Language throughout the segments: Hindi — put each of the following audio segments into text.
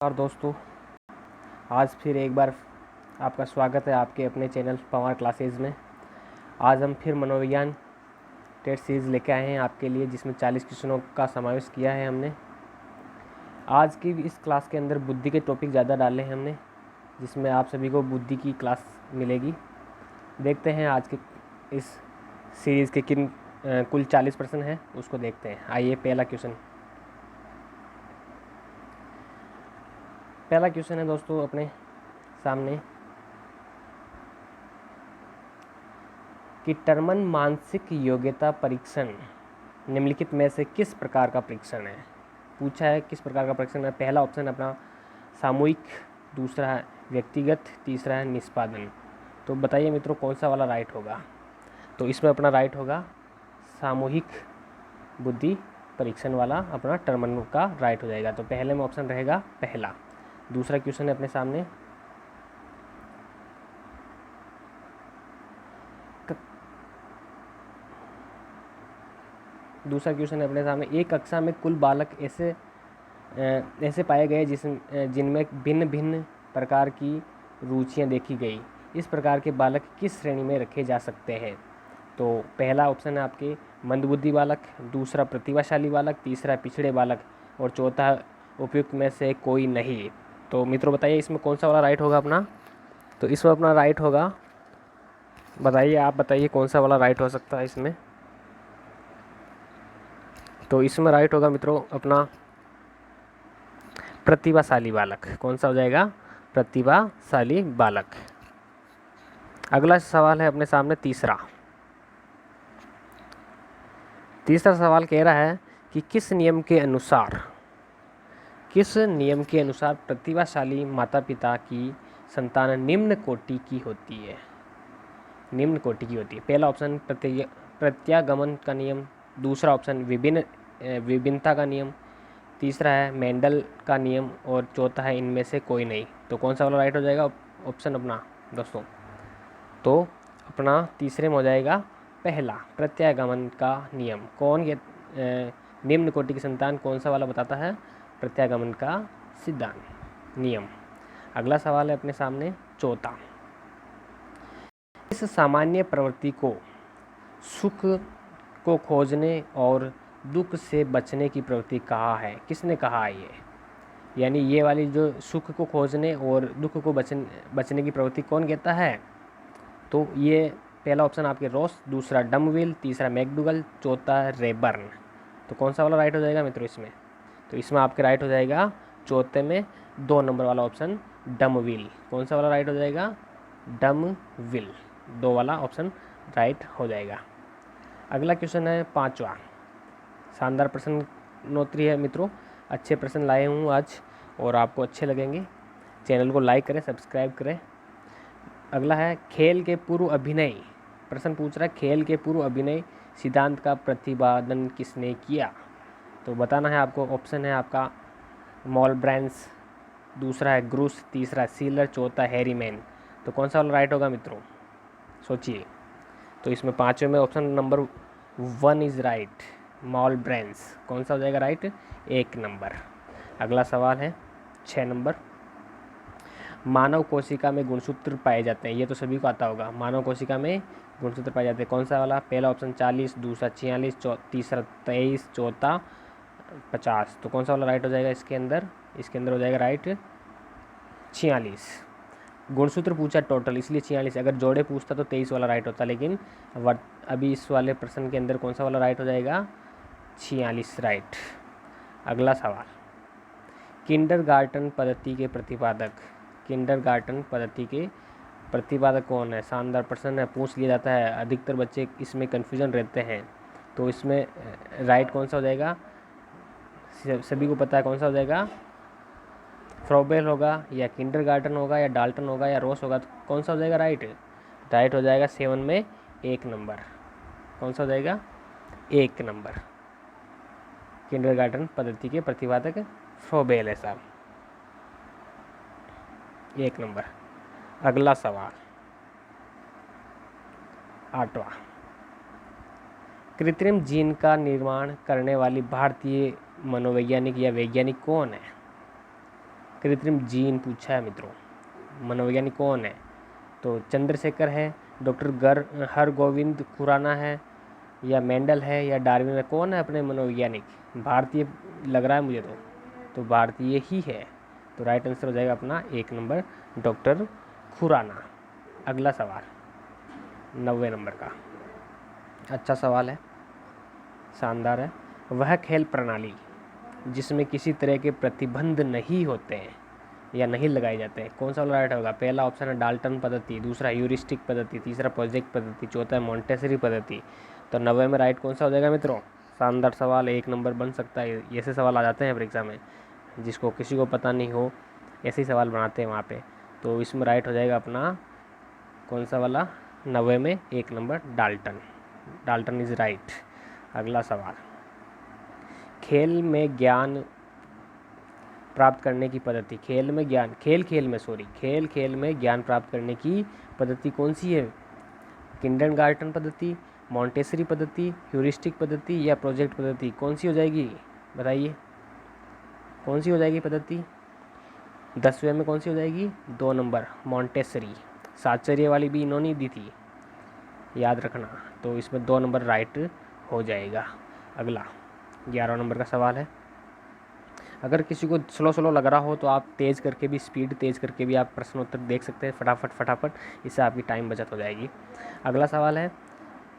और दोस्तों, आज फिर एक बार आपका स्वागत है आपके अपने चैनल पवार क्लासेज में। आज हम फिर मनोविज्ञान टेस्ट सीरीज़ लेके आए हैं आपके लिए, जिसमें 40 क्वेश्चनों का समावेश किया है हमने। आज की इस क्लास के अंदर बुद्धि के टॉपिक ज़्यादा डाले हैं हमने, जिसमें आप सभी को बुद्धि की क्लास मिलेगी। देखते हैं आज के इस सीरीज़ के किन कुल 40 प्रश्न हैं, उसको देखते हैं। आइए, पहला क्वेश्चन है दोस्तों अपने सामने कि टर्मन मानसिक योग्यता परीक्षण निम्नलिखित में से किस प्रकार का परीक्षण है। पूछा है किस प्रकार का परीक्षण है। पहला ऑप्शन अपना सामूहिक, दूसरा है व्यक्तिगत, तीसरा है निष्पादन। तो बताइए मित्रों, कौन सा वाला राइट होगा। तो इसमें अपना राइट होगा सामूहिक बुद्धि परीक्षण वाला, अपना टर्मन का राइट हो जाएगा। तो पहले में ऑप्शन रहेगा पहला। दूसरा क्वेश्चन है अपने सामने, एक कक्षा में कुल बालक ऐसे पाए गए जिनमें भिन्न भिन्न प्रकार की रुचियां देखी गई। इस प्रकार के बालक किस श्रेणी में रखे जा सकते हैं। तो पहला ऑप्शन है आपके मंदबुद्धि बालक, दूसरा प्रतिभाशाली बालक, तीसरा पिछड़े बालक और चौथा उपयुक्त में से कोई नहीं। तो मित्रों बताइए इसमें कौन सा वाला राइट होगा अपना। तो इसमें अपना राइट होगा, बताइए, आप बताइए कौन सा वाला राइट हो सकता है इसमें। तो इसमें राइट होगा मित्रों अपना प्रतिभाशाली बालक। कौन सा हो जाएगा, प्रतिभाशाली बालक। अगला सवाल है अपने सामने तीसरा सवाल कह रहा है कि किस नियम के अनुसार प्रतिभाशाली माता पिता की संतान निम्न कोटि की होती है। पहला ऑप्शन प्रत्यागमन का नियम, दूसरा ऑप्शन विभिन्नता का नियम, तीसरा है मेंडल का नियम और चौथा है इनमें से कोई नहीं। तो कौन सा वाला राइट हो जाएगा ऑप्शन अपना दोस्तों। तो अपना तीसरे में हो जाएगा पहला प्रत्यागमन का नियम। कौन ये निम्न कोटि की संतान कौन सा वाला बताता है, प्रत्यागमन का सिद्धांत नियम। अगला सवाल है अपने सामने चौथा, इस सामान्य प्रवृत्ति को सुख को खोजने और दुख से बचने की प्रवृत्ति कहा है। किसने कहा है ये, यानी ये वाली जो सुख को खोजने और दुख को बचने की प्रवृत्ति कौन कहता है। तो ये पहला ऑप्शन आपके रॉस, दूसरा डमविल, तीसरा मैकडूगल, चौथा रेबर्न। तो कौन सा वाला राइट हो जाएगा मित्रों इसमें। तो इसमें आपके राइट हो जाएगा चौथे में 2 नंबर वाला ऑप्शन डमविल। कौन सा वाला राइट हो जाएगा, डमविल। 2 वाला ऑप्शन राइट हो जाएगा। अगला क्वेश्चन है पांचवा। शानदार प्रश्नोत्तरी है मित्रों, अच्छे प्रश्न लाए हूँ आज और आपको अच्छे लगेंगे। चैनल को लाइक करें, सब्सक्राइब करें। अगला है खेल के पूर्व अभिनय। प्रश्न पूछ रहा है खेल के पूर्व अभिनय सिद्धांत का प्रतिपादन किसने किया। तो बताना है आपको। ऑप्शन है आपका मॉलब्रैंस, दूसरा है ग्रूस, तीसरा सीलर, चौथा हैरीमैन। तो कौन सा वाला राइट होगा मित्रों, सोचिए। तो इसमें पांचवें में ऑप्शन नंबर 1 इज राइट, मॉलब्रैंस। कौन सा हो जाएगा राइट, 1 नंबर। अगला सवाल है 6 नंबर, मानव कोशिका में गुणसूत्र पाए जाते हैं। ये तो सभी को आता होगा, मानव कोशिका में गुणसूत्र पाए जाते हैं। कौन सा वाला, पहला ऑप्शन 40, दूसरा 46, तीसरा 23, चौथा 50। तो कौन सा वाला राइट हो जाएगा इसके अंदर हो जाएगा राइट 46। गुणसूत्र पूछा टोटल, इसलिए 46। अगर जोड़े पूछता तो 23 वाला राइट होता, लेकिन अभी इस वाले प्रश्न के अंदर कौन सा वाला राइट हो जाएगा, 46 राइट। अगला सवाल, किंडरगार्टन पद्धति के प्रतिपादक कौन है। शानदार प्रश्न है, पूछ लिया जाता है, अधिकतर बच्चे इसमें कन्फ्यूजन रहते हैं। तो इसमें राइट कौन सा हो जाएगा, सभी को पता है कौन सा हो जाएगा, फ्रॉबेल होगा या किंडरगार्टन होगा या डाल्टन होगा या रोस होगा। तो कौन सा हो जाएगा राइट हो जाएगा 7 में 1 नंबर। कौन सा हो जाएगा, 1 नंबर। किंडरगार्टन पद्धति के प्रतिपादक फ्रॉबेल है साहब, 1 नंबर। अगला सवाल 8वां, कृत्रिम जीन का निर्माण करने वाली भारतीय मनोवैज्ञानिक या वैज्ञानिक कौन है। कृत्रिम जीन पूछा है मित्रों। मनोवैज्ञानिक कौन है? तो चंद्रशेखर है, डॉक्टर हरगोविंद खुराना है, या मेंडल है, या डार्विन है? कौन है अपने मनोवैज्ञानिक? भारतीय लग रहा है मुझे तो भारतीय ही है। तो राइट आंसर हो जाएगा अपना 1 नंबर डॉक्टर खुराना। अगला सवाल 90 नंबर का, अच्छा सवाल है, शानदार है। वह खेल प्रणाली जिसमें किसी तरह के प्रतिबंध नहीं होते हैं या नहीं लगाए जाते हैं, कौन सा वाला राइट होगा? पहला ऑप्शन है डाल्टन पद्धति, दूसरा ह्यूरिस्टिक पद्धति, तीसरा प्रोजेक्ट पद्धति, चौथा है मॉन्टेसरी पद्धति। तो 90 में राइट कौन सा हो जाएगा मित्रों? शानदार सवाल, 1 नंबर बन सकता है। ऐसे सवाल आ जाते हैं परीक्षा में, जिसको किसी को पता नहीं हो ऐसे ही सवाल बनाते हैं वहाँ पे। तो इसमें राइट हो जाएगा अपना कौन सा वाला? 90 में 1 number Dalton. Dalton is right. अगला सवाल, खेल में ज्ञान प्राप्त करने की पद्धति, खेल में ज्ञान प्राप्त करने की पद्धति कौन सी है? किंडरगार्टन पद्धति, मॉन्टेसरी पद्धति, ह्यूरिस्टिक पद्धति, या प्रोजेक्ट पद्धति? कौन सी हो जाएगी बताइए, कौन सी हो जाएगी पद्धति? 10वें में कौन सी हो जाएगी? 2 नंबर मॉन्टेसरी। साहचर्य वाली भी इन्होंने दी थी, याद रखना। तो इसमें 2 नंबर राइट हो जाएगा। अगला 11 नंबर का सवाल है। अगर किसी को स्लो लग रहा हो तो आप तेज़ करके भी, स्पीड तेज़ करके भी आप प्रश्नोत्तर देख सकते हैं फटाफट, इससे आपकी टाइम बचत हो जाएगी। अगला सवाल है,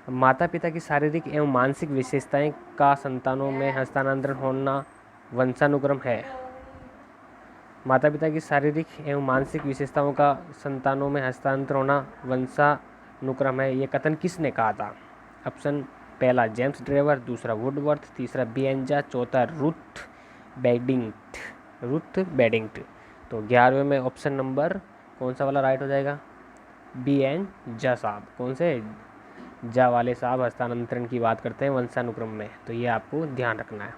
माता पिता की शारीरिक एवं मानसिक विशेषताएं का संतानों में हस्तांतरण होना वंशानुक्रम है। माता पिता की शारीरिक एवं मानसिक विशेषताओं का संतानों में हस्तांतरण होना वंशानुक्रम है, ये कथन किसने कहा था? ऑप्शन पहला जेम्स ड्रेवर, दूसरा वुडवर्थ, तीसरा बिएंजा, चौथा रुथ बेडिंग्ट। तो 11वें में ऑप्शन नंबर कौन सा वाला राइट हो जाएगा? बिएंजा साहब। कौन से? जा वाले साहब हस्तांतरण की बात करते हैं वंशानुक्रम में, तो ये आपको ध्यान रखना है।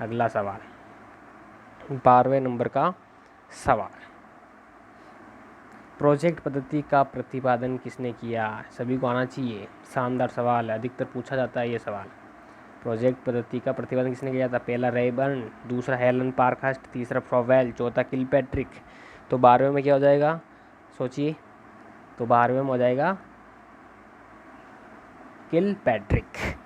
अगला सवाल 12वें नंबर का सवाल, प्रोजेक्ट पद्धति का प्रतिपादन किसने किया? सभी को आना चाहिए, शानदार सवाल है, अधिकतर पूछा जाता है ये सवाल। प्रोजेक्ट पद्धति का प्रतिपादन किसने किया था? पहला रेबर्न, दूसरा हेलन पार्कहर्स्ट, तीसरा फ्रोवेल, चौथा किलपैट्रिक। तो 12वें में क्या हो जाएगा सोचिए? तो 12वें में हो जाएगा किलपैट्रिक।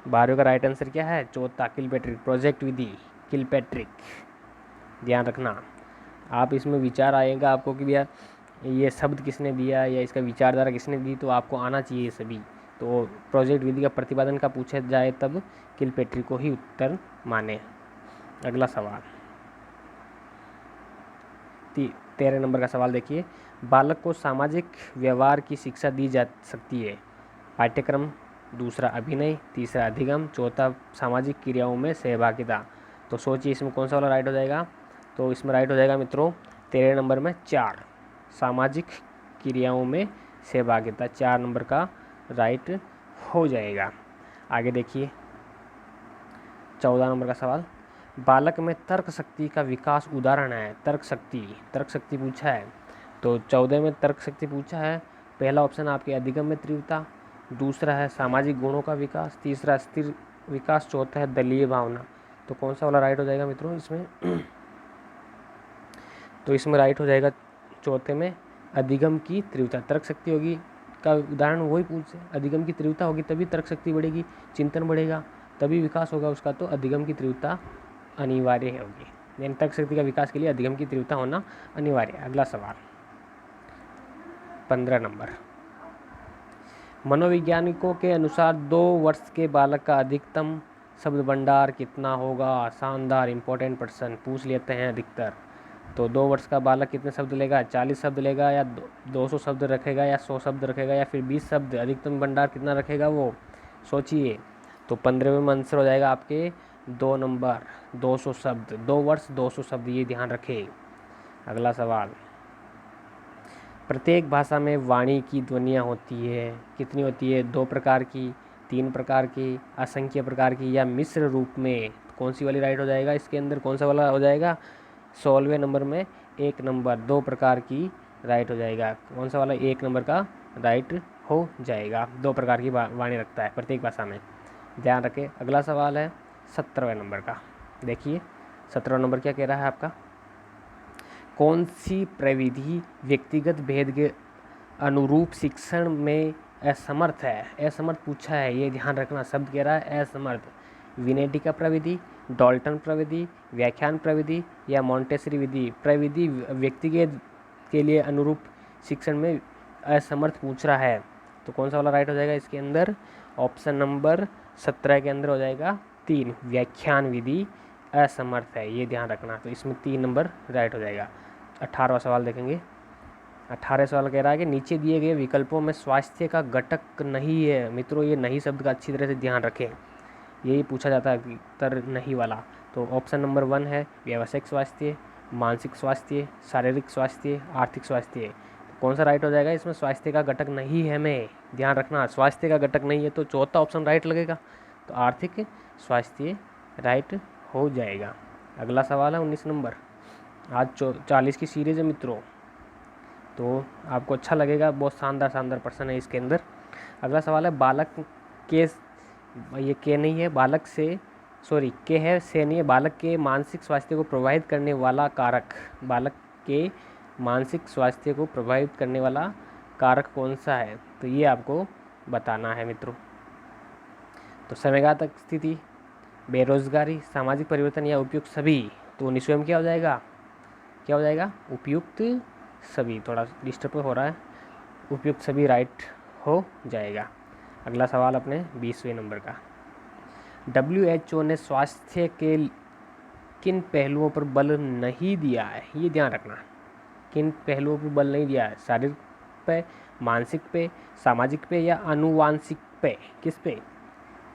12वें का राइट आंसर क्या है? चौथा किलपैट्रिक, प्रोजेक्ट विधि किलपैट्रिक, ध्यान रखना। आप इसमें विचार आएगा आपको कि भैया ये शब्द किसने दिया या इसका विचारधारा किसने दी, तो आपको आना चाहिए सभी। तो प्रोजेक्ट विधि का प्रतिपादन का पूछा जाए तब किलपैट्रिक को ही उत्तर माने। अगला सवाल 13 नंबर का सवाल देखिए, बालक को सामाजिक व्यवहार की शिक्षा दी जा सकती है? पाठ्यक्रम, दूसरा अभिनय, तीसरा अधिगम, चौथा सामाजिक क्रियाओं में सहभागिता। तो सोचिए इसमें कौन सा वाला राइट हो जाएगा? तो इसमें राइट हो जाएगा मित्रों 13 नंबर में 4, सामाजिक क्रियाओं में सहभागिता, 4 नंबर का राइट हो जाएगा। आगे देखिए 14 नंबर का सवाल, बालक में तर्क शक्ति का विकास उदाहरण है? तर्क शक्ति पूछा है। तो 14 में तर्क शक्ति पूछा है। पहला ऑप्शन आपके अधिगम में तीव्रता, दूसरा है सामाजिक गुणों का विकास, तीसरा स्थिर विकास, चौथा है दलीय भावना। तो कौन सा वाला राइट हो जाएगा मित्रों इसमें? तो इसमें राइट हो जाएगा चौथे में अधिगम की तीव्रता। तर्क शक्ति होगी का उदाहरण वही पूछ, अधिगम की तीव्रता होगी तभी तर्क शक्ति बढ़ेगी, चिंतन बढ़ेगा, तभी विकास होगा उसका। तो अधिगम की तीव्रता अनिवार्य होगी, यानी तर्क शक्ति का विकास के लिए अधिगम की तीव्रता होना अनिवार्य है। अगला सवाल 15 नंबर, मनोवैज्ञानिकों के अनुसार 2 वर्ष के बालक का अधिकतम शब्द भंडार कितना होगा? शानदार, इंपॉर्टेंट प्रश्न पूछ लेते हैं अधिकतर। तो 2 वर्ष का बालक कितने शब्द लेगा? 40 शब्द लेगा, या 200 शब्द रखेगा, या 100 शब्द रखेगा, या फिर 20 शब्द? अधिकतम भंडार कितना रखेगा वो सोचिए। तो 15वें में आंसर हो जाएगा आपके 2 नंबर 200 शब्द। 2 वर्ष 200 शब्द, ये ध्यान रखें। अगला सवाल, प्रत्येक भाषा में वाणी की ध्वनियाँ होती है, कितनी होती है? 2 प्रकार की, 3 प्रकार की, असंख्य प्रकार की, या मिश्र रूप में? कौन सी वाली राइट हो जाएगा इसके अंदर? कौन सा वाला हो जाएगा? 16वें नंबर में 1 नंबर 2 प्रकार की राइट हो जाएगा। कौन सा वाला 1 नंबर का राइट हो जाएगा? 2 प्रकार की वाणी रखता है प्रत्येक भाषा में, ध्यान रखें। अगला सवाल है 17वें नंबर का। देखिए 17वां नंबर क्या कह रहा है आपका, कौन सी प्रविधि व्यक्तिगत भेद के अनुरूप शिक्षण में असमर्थ है? असमर्थ पूछा है, ये ध्यान रखना, शब्द कह रहा है असमर्थ। विनेटिका प्रविधि, डाल्टन प्रविधि, व्याख्यान प्रविधि या मॉन्टेसरी विधि। प्रविधि व्यक्तिगत के लिए अनुरूप शिक्षण में असमर्थ पूछ रहा है, तो कौन सा वाला राइट हो जाएगा इसके अंदर? ऑप्शन नंबर 17 के अंदर हो जाएगा 3, व्याख्यान विधि असमर्थ है, ये ध्यान रखना। तो इसमें 3 नंबर राइट हो जाएगा। 18वां सवाल देखेंगे। 18 सवाल कह रहा है कि नीचे दिए गए विकल्पों में स्वास्थ्य का घटक नहीं है। मित्रों, ये नहीं शब्द का अच्छी तरह से ध्यान रखें, यही पूछा जाता है उत्तर नहीं वाला। तो ऑप्शन नंबर 1 है व्यावसायिक स्वास्थ्य, मानसिक स्वास्थ्य, शारीरिक स्वास्थ्य, आर्थिक स्वास्थ्य। तो कौन सा राइट हो जाएगा इसमें? स्वास्थ्य का घटक नहीं है, में ध्यान रखना, स्वास्थ्य का घटक नहीं है, तो चौथा ऑप्शन राइट लगेगा। तो आर्थिक स्वास्थ्य राइट हो जाएगा। अगला सवाल है 19 नंबर। आज 40 की सीरीज है मित्रों, तो आपको अच्छा लगेगा, बहुत शानदार शानदार प्रश्न है इसके अंदर। अगला सवाल है बालक के, ये के नहीं है, बालक से, सॉरी के है, से नहीं है, बालक के मानसिक स्वास्थ्य को प्रभावित करने वाला कारक। बालक के मानसिक स्वास्थ्य को प्रभावित करने वाला कारक कौन सा है? तो ये आपको बताना है मित्रों। तो समयघातक स्थिति, बेरोजगारी, सामाजिक परिवर्तन या उपयुक्त सभी। तो 19वें में क्या हो जाएगा? क्या हो जाएगा? उपयुक्त सभी। थोड़ा डिस्टर्ब हो रहा है, उपयुक्त सभी राइट हो जाएगा। अगला सवाल अपने 20वें नंबर का। WHO ने स्वास्थ्य के किन पहलुओं पर बल नहीं दिया है? ये ध्यान रखना, किन पहलुओं पर बल नहीं दिया है? शारीरिक पे, मानसिक पे, सामाजिक पे या आनुवांशिक पे? किस पे?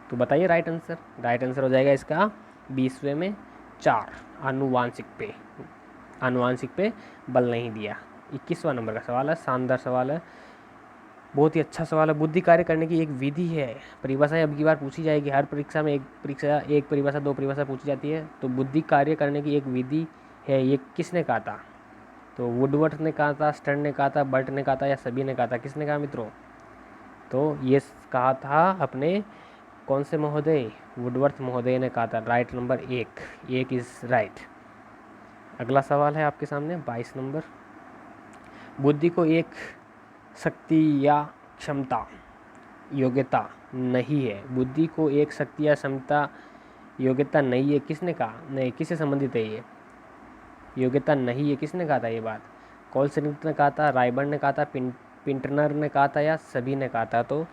तो बताइए राइट आंसर। राइट आंसर हो जाएगा इसका 20वें में 4, आनुवांशिक पे। आनुवांशिक पे बल नहीं दिया। 21वां नंबर का सवाल है, शानदार सवाल है, बहुत ही अच्छा सवाल है। बुद्धि कार्य करने की एक विधि है। परिभाषा अब की बार पूछी जाएगी हर परीक्षा में, एक परिभाषा 2 परिभाषा पूछी जाती है। तो बुद्धि कार्य करने की एक विधि है, ये किसने कहा था? तो वुडवर्थ ने कहा था, स्टर्न ने कहा था, बर्ट ने कहा था या सभी ने कहा था? किसने कहा मित्रों? तो ये कहा था अपने कौन से महोदय? वुडवर्थ महोदय ने कहा था। Right number 1 is right. अगला सवाल है आपके सामने 22 नंबर। बुद्धि को एक शक्ति या क्षमता, योग्यता नहीं है। बुद्धि को एक शक्ति या क्षमता, योग्यता नहीं है, किसने कहा? नहीं, किससे संबंधित है ये? योग्यता नहीं है, किसने कहा था ये बात? कॉलस्मिथ ने कहा था, रायबर्न ने कहा था, पिंटनर ने कहा था या सभी ने कहा था? तो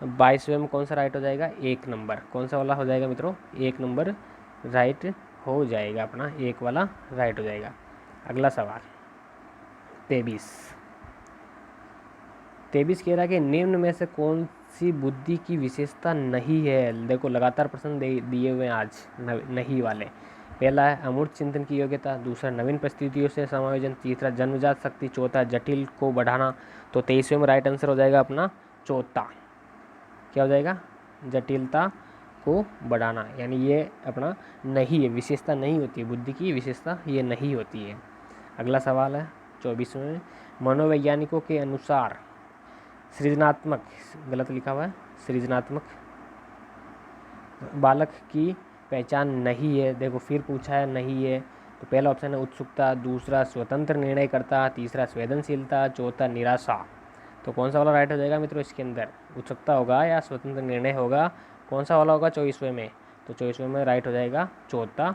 22वें में कौन सा राइट हो जाएगा? 1 नंबर। कौन सा वाला हो जाएगा मित्रों? 1 नंबर राइट हो जाएगा अपना, 1 वाला राइट हो जाएगा। अगला सवाल 23 कह रहा है कि निम्न में से कौन सी बुद्धि की विशेषता नहीं है? देखो लगातार प्रश्न दिए हुए हैं आज नहीं वाले। पहला है अमूर्त चिंतन की योग्यता, दूसरा नवीन परिस्थितियों से समायोजन, तीसरा जन्मजात शक्ति, चौथा जटिल को बढ़ाना। तो 23वें में राइट आंसर हो जाएगा अपना चौथा। क्या हो जाएगा? जटिलता को बढ़ाना, यानी ये अपना नहीं है, विशेषता नहीं होती है बुद्धि की, विशेषता ये नहीं होती है। अगला सवाल है 24वें। मनोवैज्ञानिकों के अनुसार सृजनात्मक, गलत लिखा हुआ है, सृजनात्मक बालक की पहचान नहीं है। देखो फिर पूछा है नहीं है, तो पहला ऑप्शन है उत्सुकता, दूसरा स्वतंत्र निर्णय करता, तीसरा संवेदनशीलता, चौथा निराशा। तो कौन सा वाला राइट हो जाएगा मित्रों इसके अंदर? उत्सुकता होगा या स्वतंत्र निर्णय होगा? कौन सा वाला होगा 24वें में? तो 24वें में राइट हो जाएगा चौथा,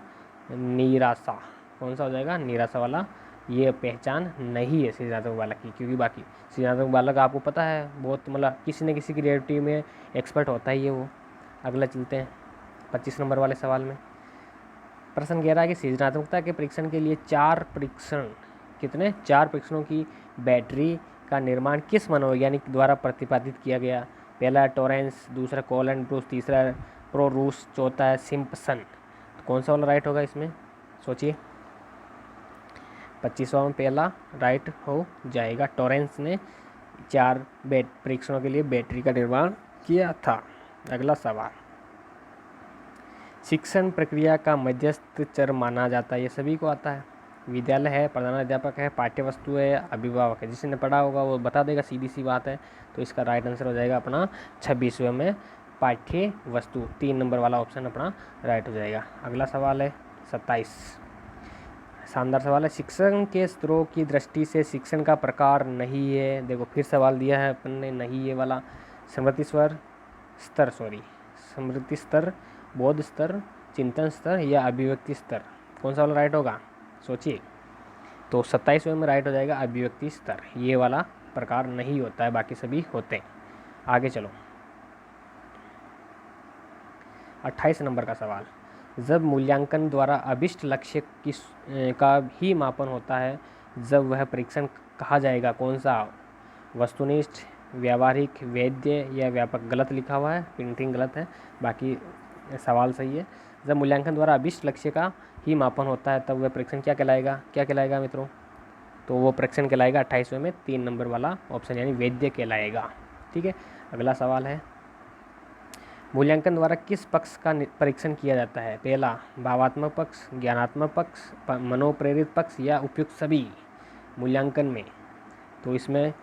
निराशा। कौन सा हो जाएगा? निराशा वाला। ये पहचान नहीं है सृजनात्मक बालक की, क्योंकि बाकी सृजनात्मक बालक आपको पता है बहुत, मतलब किसी न किसी क्रिएटिविटी में एक्सपर्ट होता ही है वो। अगला चलते हैं 25 नंबर वाले सवाल में। प्रश्न कह रहा है कि सृजनात्मकता के परीक्षण के लिए 4 परीक्षण, कितने? 4 परीक्षणों की बैटरी का निर्माण किस मनोवैज्ञानिक द्वारा प्रतिपादित किया गया? पहला है टॉरेंस, दूसरा कॉल एंड ब्रूस, तीसरा प्रोरूस, चौथा है सिम्पसन। तो कौन सा वाला राइट होगा इसमें? सोचिए। 25वां में पहला राइट हो जाएगा, टॉरेंस ने 4 परीक्षणों के लिए बैटरी का निर्माण किया था। अगला सवाल, शिक्षण प्रक्रिया का मध्यस्थ चर माना जाता है, ये सभी को आता है। विद्यालय है, प्रधानाध्यापक है, पाठ्य वस्तु है, अभिभावक है। जिसने पढ़ा होगा वो बता देगा, सीधी सी बात है। तो इसका राइट आंसर हो जाएगा अपना 26वें में पाठ्य वस्तु, 3 नंबर वाला ऑप्शन अपना राइट हो जाएगा। अगला सवाल है 27 शानदार सवाल है। शिक्षण के स्रोत की दृष्टि से शिक्षण का प्रकार नहीं है, देखो फिर सवाल दिया है अपन ने, नहीं है वाला। स्मृति स्तर, बोध स्तर, चिंतन स्तर या अभिव्यक्ति स्तर, कौन सा वाला राइट होगा, सोचिए। तो 27वें में राइट हो जाएगा अभिव्यक्ति स्तर, ये वाला प्रकार नहीं होता है, बाकी सभी होते हैं। आगे चलो, 28 नंबर का सवाल। जब मूल्यांकन द्वारा अभिष्ट लक्ष्य का ही मापन होता है, जब वह परीक्षण कहा जाएगा कौन सा, वस्तुनिष्ठ, व्यावहारिक, वैध या व्यापक। गलत लिखा हुआ है, प्रिंटिंग गलत है, बाकी सवाल सही है। जब मूल्यांकन द्वारा अभिष्ट लक्ष्य का ही मापन होता है, तब वह परीक्षण क्या कहलाएगा, क्या कहलाएगा मित्रों, तो वो परीक्षण कहलाएगा 28वें में 3 नंबर वाला ऑप्शन यानी वैध कहलाएगा। ठीक है, अगला सवाल है, मूल्यांकन द्वारा किस पक्ष का परीक्षण किया जाता है, पहला भावात्मक पक्ष, ज्ञानात्मक पक्ष, मनोप्रेरित पक्ष या उपयुक्त सभी मूल्यांकन में। तो इसमें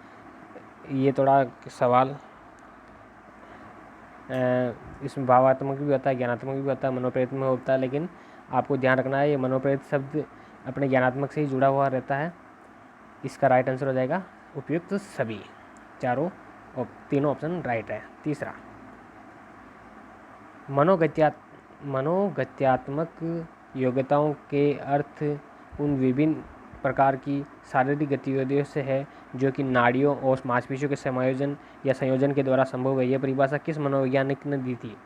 ये थोड़ा सवाल, इसमें भावात्मक भी होता है, ज्ञानात्मक भी होता है, मनोप्रेरित में होता है, लेकिन आपको ध्यान रखना है ये मनोप्रेरित शब्द अपने ज्ञानात्मक से ही जुड़ा हुआ रहता है। इसका राइट आंसर हो जाएगा उपयुक्त सभी, तीनों ऑप्शन राइट है। तीसरा, मनोगत्यात्मक योग्यताओं के अर्थ उन विभिन्न प्रकार की शारीरिक गतिविधियों से है जो कि नाड़ियों और मांसपेशियों के समायोजन या संयोजन के द्वारा संभव है। यह परिभाषा किस मनोवैज्ञानिक ने दी थी,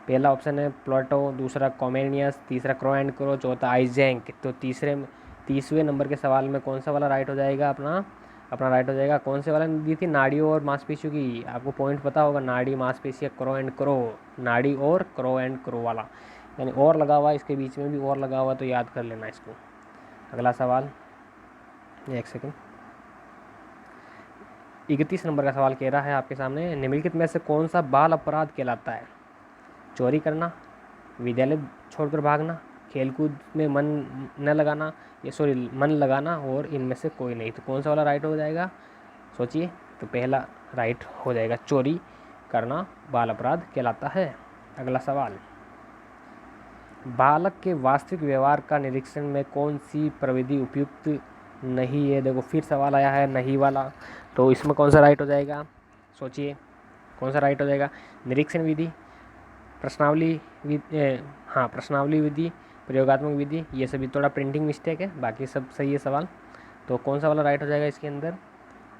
पहला ऑप्शन है प्लेटो, दूसरा कॉमेनियस, तीसरा क्रो एंड क्रो, चौथा आइजेंक। तो 30वें नंबर के सवाल में कौन सा वाला राइट हो जाएगा, अपना राइट हो जाएगा, कौन से वाला ने दी थी, नाड़ियों और मांसपेशियों की। आपको पॉइंट पता होगा, नाड़ी, मांसपेशियाँ, क्रो एंड क्रो, नाड़ी और क्रो एंड क्रो वाला, यानी और लगा हुआ, इसके बीच में भी और लगा हुआ, तो याद कर लेना इसको। अगला सवाल, एक सेकंड, 31 नंबर का सवाल कह रहा है आपके सामने, निम्नलिखित में से कौन सा बाल अपराध कहलाता है, चोरी करना, विद्यालय छोड़कर भागना, खेलकूद में मन लगाना और इनमें से कोई नहीं। तो कौन सा वाला राइट हो जाएगा, सोचिए। तो पहला राइट हो जाएगा, चोरी करना बाल अपराध कहलाता है। अगला सवाल, बालक के वास्तविक व्यवहार का निरीक्षण में कौन सी प्रविधि उपयुक्त नहीं है, देखो फिर सवाल आया है नहीं वाला। तो इसमें कौन सा राइट हो जाएगा, सोचिए कौन सा राइट हो जाएगा, निरीक्षण विधि, प्रश्नावली विधि, प्रयोगात्मक विधि, ये सभी थोड़ा प्रिंटिंग मिस्टेक है, बाकी सब सही है सवाल। तो कौन सा वाला राइट हो जाएगा इसके अंदर,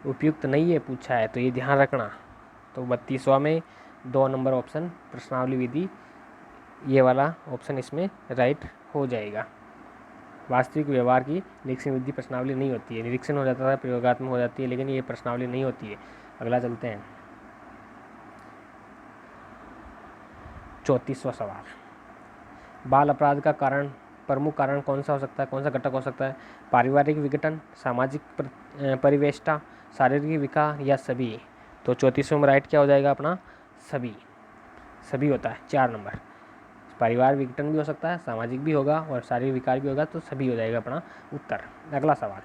उपयुक्त नहीं है पूछा है, तो ये ध्यान रखना। तो 32वां में 2 नंबर ऑप्शन प्रश्नावली विधि, ये वाला ऑप्शन इसमें राइट हो जाएगा। वास्तविक व्यवहार की निरीक्षण विधि प्रश्नावली नहीं होती है, निरीक्षण हो जाता है, प्रयोगात्मक हो जाती है, लेकिन ये प्रश्नावली नहीं होती है। अगला चलते हैं, 34वां सवाल, बाल अपराध का प्रमुख कारण कौन सा हो सकता है, कौन सा घटक हो सकता है, पारिवारिक विघटन, सामाजिक परिवेष्टा, शारीरिक विकार या सभी। तो 34वें में राइट क्या हो जाएगा अपना, सभी होता है, 4 नंबर। परिवार विघटन भी हो सकता है, सामाजिक भी होगा और शारीरिक विकार भी होगा, तो सभी हो जाएगा अपना उत्तर। अगला सवाल,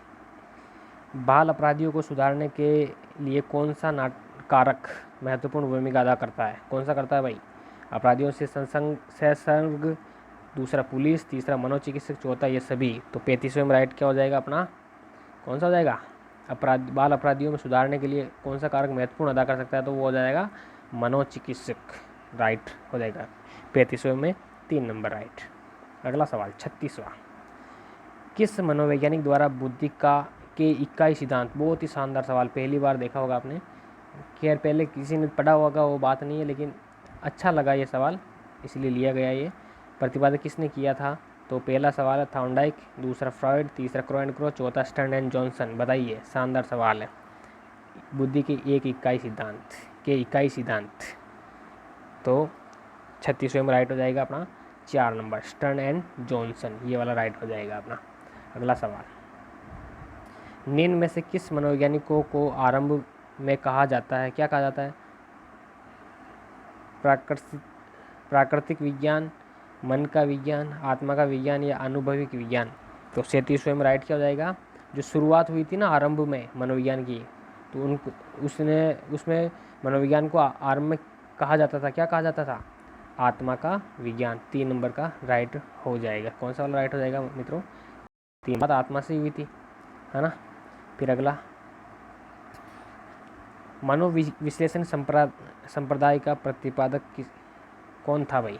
बाल अपराधियों को सुधारने के लिए कौन सा कारक महत्वपूर्ण भूमिका अदा करता है, कौन सा करता है भाई, अपराधियों से संसर्ग, दूसरा पुलिस, तीसरा मनोचिकित्सक, चौथा ये सभी। तो 35वें में राइट क्या हो जाएगा अपना, कौन सा हो जाएगा, बाल अपराधियों में सुधारने के लिए कौन सा कारक महत्वपूर्ण अदा कर सकता है, तो वो हो जाएगा मनोचिकित्सक, राइट हो जाएगा 35वें में 3 नंबर राइट। अगला सवाल 36वां, किस मनोवैज्ञानिक द्वारा बुद्धि के इकाई सिद्धांत, बहुत ही शानदार सवाल, पहली बार देखा होगा आपने, खैर पहले किसी ने पढ़ा होगा वो बात नहीं है, लेकिन अच्छा लगा ये सवाल इसलिए लिया गया। ये प्रतिपादन किसने किया था, तो पहला सवाल है थॉर्नडाइक, दूसरा फ्रॉइड, तीसरा क्रो एंड क्रो, चौथा स्टर्न एंड जॉनसन। बताइए, शानदार सवाल है, बुद्धि के एक इकाई सिद्धांत। तो 36वें में राइट हो जाएगा अपना 4 नंबर स्टर्न एंड जॉनसन, ये वाला राइट हो जाएगा अपना। अगला सवाल, निम्न में से किस मनोवैज्ञानिकों को आरंभ में कहा जाता है, क्या कहा जाता है, प्राकृतिक विज्ञान, मन का विज्ञान, आत्मा का विज्ञान या अनुभविक विज्ञान। तो 37वें में राइट क्या हो जाएगा, जो शुरुआत हुई थी ना आरंभ में मनोविज्ञान की, तो उसमें मनोविज्ञान को आरंभ में कहा जाता था, क्या कहा जाता था, आत्मा का विज्ञान। 3 नंबर का राइट हो जाएगा। कौन सा वाला राइट हो जाएगा मित्रों, तीन बात आत्मा से हुई थी, है ना। फिर अगला, मनोविश्लेषण संप्रदाय का प्रतिपादक कौन था भाई।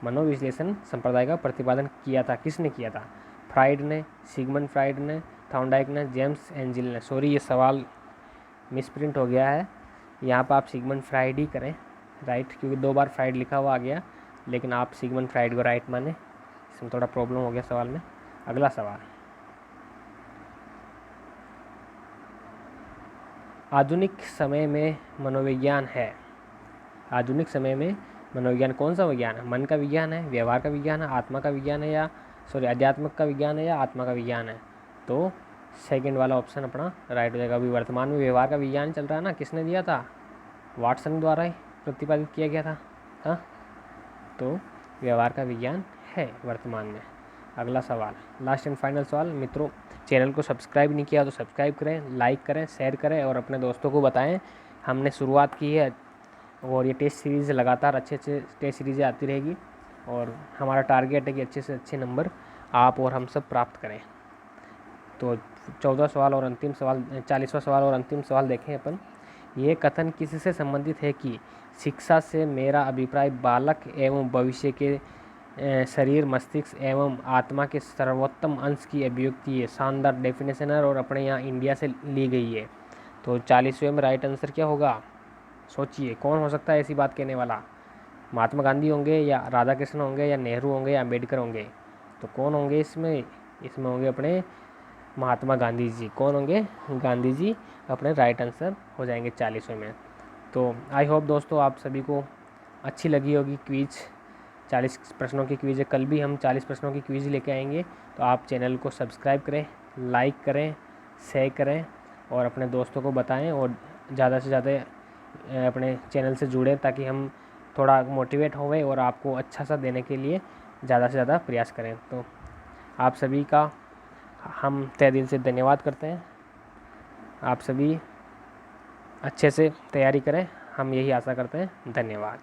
मनोविश्लेषण संप्रदाय का प्रतिपादन किया था, किसने किया था? फ्राइड ने, सिगमंड फ्राइड ने, थॉर्नडाइक ने, जेम्स एंजिल ने। सॉरी, ये सवाल मिसप्रिंट हो गया है, यहाँ पर आप सिगमंड फ्राइड ही करें, राइट, क्योंकि 2 बार फ्राइड लिखा हुआ आ गया, लेकिन आप सिगमंड फ्राइड को राइट माने, इसमें थोड़ा प्रॉब्लम हो गया सवाल में। अगला सवाल, आधुनिक समय में मनोविज्ञान है। आधुनिक समय में मनोविज्ञान कौन सा विज्ञान है? मन का विज्ञान है, व्यवहार का विज्ञान है, आत्मा का विज्ञान है, या सॉरी अध्यात्म का विज्ञान है, या आत्मा का विज्ञान है? तो सेकंड वाला ऑप्शन अपना राइट हो जाएगा। अभी वर्तमान में व्यवहार का विज्ञान चल रहा है ना, किसने दिया था? वाटसन द्वारा ही प्रतिपादित किया गया था, हाँ। तो व्यवहार का विज्ञान है वर्तमान में। अगला सवाल, लास्ट एंड फाइनल सवाल। मित्रों, चैनल को सब्सक्राइब नहीं किया तो सब्सक्राइब करें, लाइक करें, शेयर करें और अपने दोस्तों को बताएं। हमने शुरुआत की है और ये टेस्ट सीरीज़ लगातार अच्छे टेस्ट सीरीज़ें आती रहेगी और हमारा टारगेट है कि अच्छे से अच्छे नंबर आप और हम सब प्राप्त करें। तो 14 सवाल और अंतिम सवाल, 40वां सवाल और अंतिम सवाल देखें अपन। ये कथन किससे संबंधित है कि शिक्षा से मेरा अभिप्राय बालक एवं भविष्य के शरीर, मस्तिष्क एवं आत्मा के सर्वोत्तम अंश की अभिव्यक्ति है। शानदार डेफिनेशन है और अपने यहाँ इंडिया से ली गई है। तो 40वें में राइट आंसर क्या होगा? सोचिए कौन हो सकता है ऐसी बात कहने वाला? महात्मा गांधी होंगे, या राधा कृष्ण होंगे, या नेहरू होंगे, या अम्बेडकर होंगे? तो कौन होंगे इसमें? इसमें होंगे अपने महात्मा गांधी जी। कौन होंगे? गांधी जी अपने राइट आंसर हो जाएंगे 40वें में। तो आई होप दोस्तों आप सभी को अच्छी लगी होगी क्विज़। 40 प्रश्नों की क्विज़ है, कल भी हम 40 प्रश्नों की क्विज़ लेके आएंगे। तो आप चैनल को सब्सक्राइब करें, लाइक करें, शेयर करें और अपने दोस्तों को बताएं और ज़्यादा से ज़्यादा अपने चैनल से जुड़ें ताकि हम थोड़ा मोटिवेट होवें और आपको अच्छा सा देने के लिए ज़्यादा से ज़्यादा प्रयास करें। तो आप सभी का हम तहे दिल से धन्यवाद करते हैं। आप सभी अच्छे से तैयारी करें, हम यही आशा करते हैं। धन्यवाद।